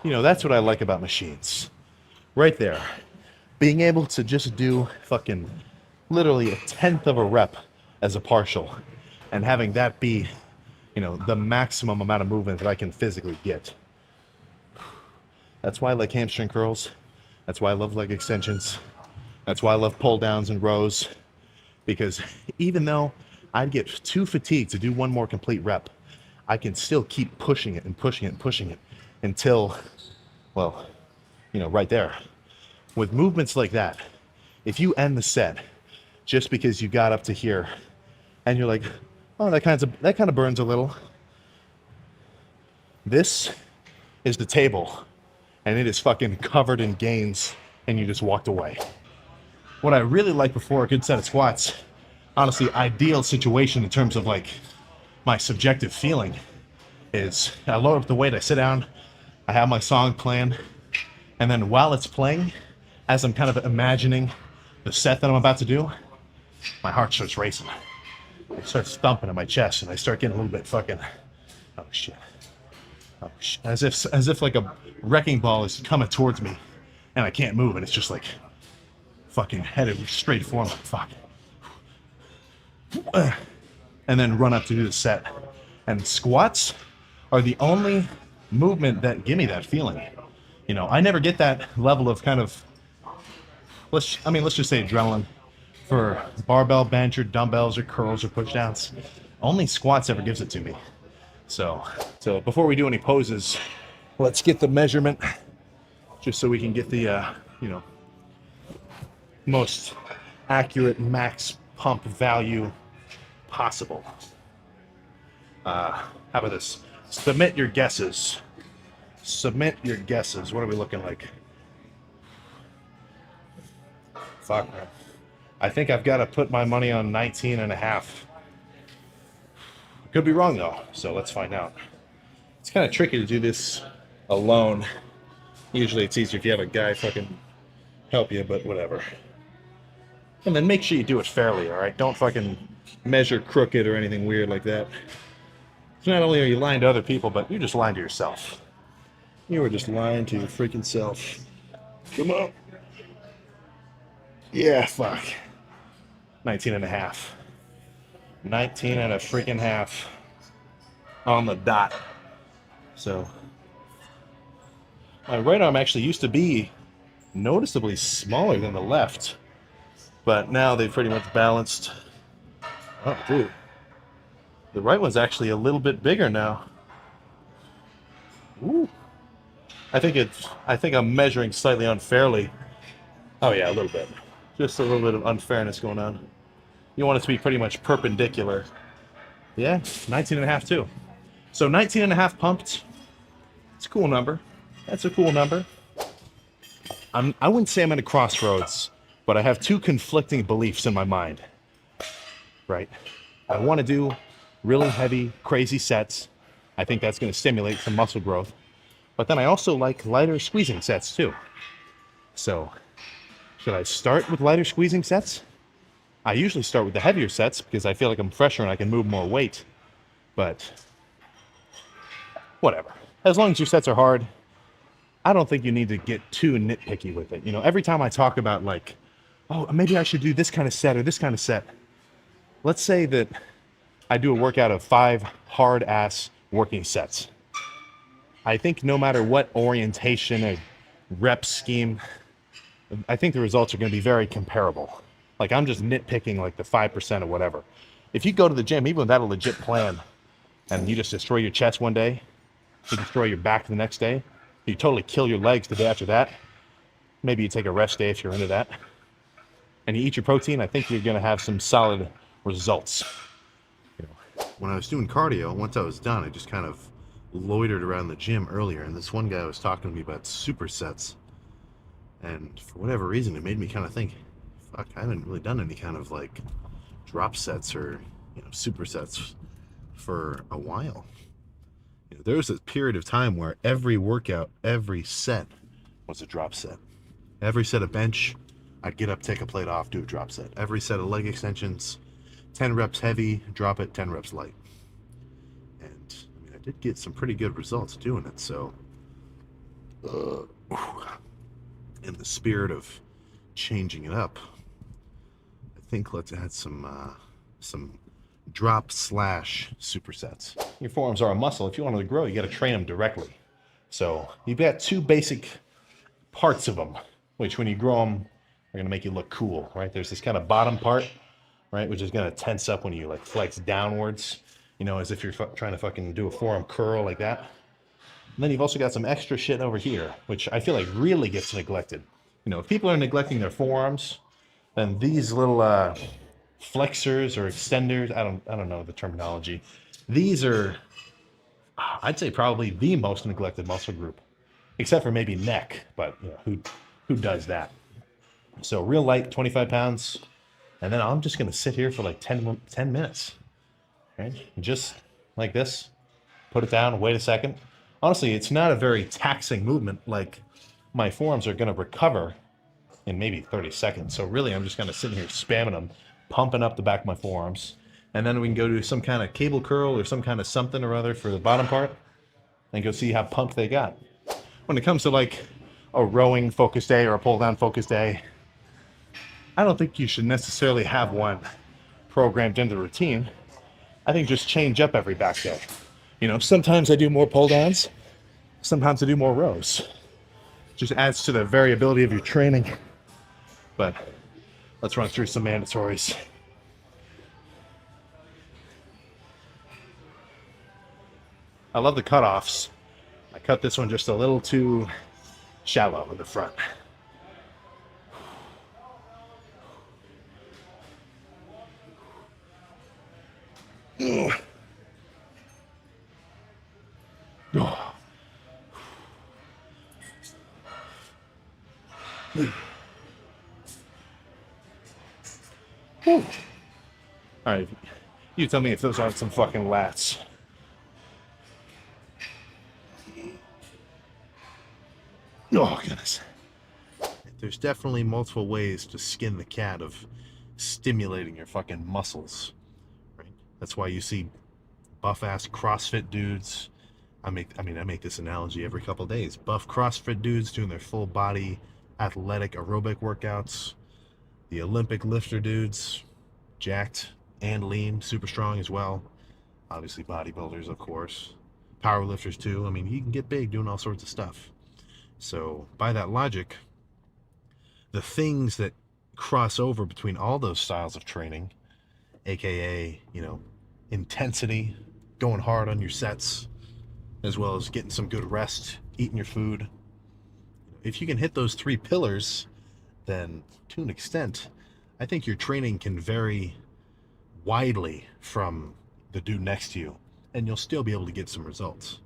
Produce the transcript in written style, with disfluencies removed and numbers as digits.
You know, that's what I like about machines. Right there. Being able to just do fucking literally a tenth of a rep as a partial and having that be, you know, the maximum amount of movement that I can physically get. That's why I like hamstring curls. That's why I love leg extensions. That's why I love pull downs and rows. Because even though I'd get too fatigued to do one more complete rep, I can still keep pushing it and pushing it and pushing it until, well, you know, right there. With movements like that, if you end the set just because you got up to here and you're like, oh, that kind of burns a little. This is the table and it is fucking covered in gains and you just walked away. What I really like before a good set of squats, honestly, ideal situation in terms of like my subjective feeling, is I load up the weight, I sit down, I have my song playing, and then while it's playing, as I'm kind of imagining the set that I'm about to do, my heart starts racing. It starts thumping in my chest, and I start getting a little bit fucking, oh shit. Oh shit. As if like a wrecking ball is coming towards me, and I can't move, and it's just like fucking headed straight for me. Fuck. And then run up to do the set. And squats are the only movement that give me that feeling. You know, I never get that level of kind of, let's just say adrenaline for barbell bench or dumbbells or curls or push downs. Only squats ever gives it to me. So before we do any poses, let's get the measurement just so we can get the, you know, most accurate max pump value possible. How about this? Submit your guesses. Submit your guesses. What are we looking like? Fuck, man. I think I've got to put my money on 19 and a half. Could be wrong though, so let's find out. It's kind of tricky to do this alone. Usually it's easier if you have a guy fucking help you, but whatever. And then make sure you do it fairly, alright? Don't fucking measure crooked or anything weird like that. So not only are you lying to other people, but you're just lying to yourself. You are just lying to your freaking self. Come on. Yeah, fuck. 19 and a half. 19 and a freaking half. On the dot. So, my right arm actually used to be noticeably smaller than the left. But now they've pretty much balanced. Oh, dude. The right one's actually a little bit bigger now. Ooh. I think I'm measuring slightly unfairly. Oh yeah, a little bit. Just a little bit of unfairness going on. You want it to be pretty much perpendicular. Yeah, 19 and a half too. So 19 and a half pumped. It's a cool number. That's a cool number. I wouldn't say I'm at a crossroads, but I have two conflicting beliefs in my mind. Right? I want to do really heavy, crazy sets. I think that's going to stimulate some muscle growth. But then I also like lighter squeezing sets too. So, should I start with lighter squeezing sets? I usually start with the heavier sets because I feel like I'm fresher and I can move more weight. But, whatever. As long as your sets are hard, I don't think you need to get too nitpicky with it. You know, every time I talk about like, oh, maybe I should do this kind of set or this kind of set. Let's say that I do a workout of 5 hard-ass working sets. I think no matter what orientation or rep scheme, I think the results are going to be very comparable. Like I'm just nitpicking like the 5% or whatever. If you go to the gym, even without a legit plan, and you just destroy your chest one day, you destroy your back the next day, you totally kill your legs the day after that, maybe you take a rest day if you're into that, and you eat your protein, I think you're going to have some solid results. You know, when I was doing cardio, once I was done, I just kind of loitered around the gym earlier, and this one guy was talking to me about supersets, and for whatever reason it made me kind of think, fuck, I haven't really done any kind of like drop sets or, you know, supersets for a while. You know, there was a period of time where every workout, every set was a drop set. Every set of bench, I'd get up, take a plate off, do a drop set. Every set of leg extensions, 10 reps heavy, drop it, 10 reps light. And I mean, I did get some pretty good results doing it. So, in the spirit of changing it up, I think let's add some drop slash supersets. Your forearms are a muscle. If you want them to grow, you got to train them directly. So you've got two basic parts of them, which when you grow them, are going to make you look cool, right? There's this kind of bottom part, right, which is going to tense up when you like flex downwards, you know, as if you're trying to fucking do a forearm curl like that. And then you've also got some extra shit over here, which I feel like really gets neglected. You know, if people are neglecting their forearms, then these little flexors or extenders, I don't know the terminology. These are, I'd say, probably the most neglected muscle group, except for maybe neck, but you know, who does that? So real light, 25 pounds, and then I'm just gonna sit here for like 10 minutes, right? Just like this, put it down, wait a second. Honestly, it's not a very taxing movement. Like my forearms are gonna recover in maybe 30 seconds. So really, I'm just kind of sitting here spamming them, pumping up the back of my forearms. And then we can go do some kind of cable curl or some kind of something or other for the bottom part and go see how pumped they got. When it comes to like a rowing focus day or a pull down focus day, I don't think you should necessarily have one programmed into the routine. I think just change up every back day. You know, sometimes I do more pull downs, sometimes I do more rows. Just adds to the variability of your training. But let's run through some mandatories. I love the cutoffs. I cut this one just a little too shallow in the front. Oh. All right, you tell me if those aren't some fucking lats. Oh, goodness. There's definitely multiple ways to skin the cat of stimulating your fucking muscles, right? That's why you see buff-ass CrossFit dudes. I make this analogy every couple of days. Buff CrossFit dudes doing their full body athletic aerobic workouts. The Olympic lifter dudes, jacked and lean, super strong as well. Obviously bodybuilders, of course. Power lifters too. I mean, you can get big doing all sorts of stuff. So by that logic, the things that cross over between all those styles of training, aka, you know, intensity, going hard on your sets, as well as getting some good rest, eating your food. If you can hit those three pillars, then to an extent, I think your training can vary widely from the dude next to you, and you'll still be able to get some results.